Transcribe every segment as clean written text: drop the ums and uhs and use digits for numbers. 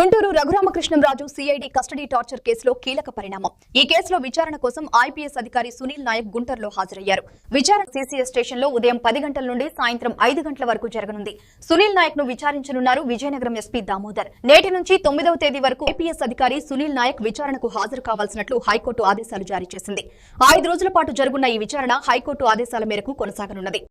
Guntur Raghurama Krishnam Raju CID custody torture కేసులో కీలక పరిణామం. ఈ కేసులో విచారణ కోసం ఐపీఎస్ అధికారి సునీల్ నాయక్ గుంటూరులో హాజరయ్యారు. విచారణ సీసీఎస్ స్టేషన్ లో ఉదయం 10 గంటల నుండి సాయంత్రం 5 గంటల వరకు జరగనుంది. సునీల్ నాయక్ ను విచారించనున్నారు విజయనగరం ఎస్పీ దామోదర్. నేటి నుంచి 9వ తేదీ వరకు ఐపీఎస్ అధికారి సునీల్ నాయక్ విచారణకు హాజరు కావాల్సినట్లు హైకోర్టు ఆదేశాలు జారీ చేసింది. 5 రోజుల పాటు జరుగున్న ఈ విచారణ హైకోర్టు ఆదేశాల మేరకు కొనసాగనున్నది.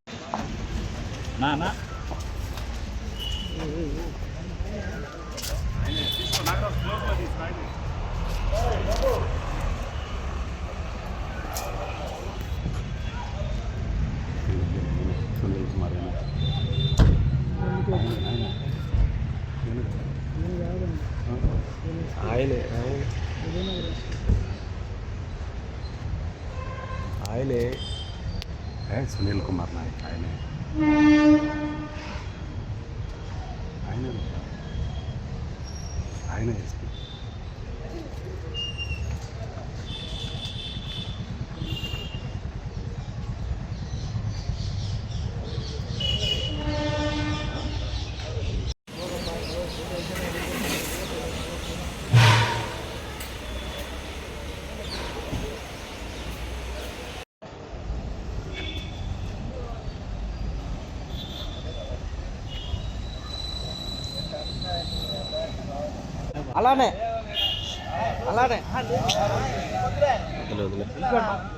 आयले है सुनील कुमार नायक आयने आयने आयने एसपी అలానే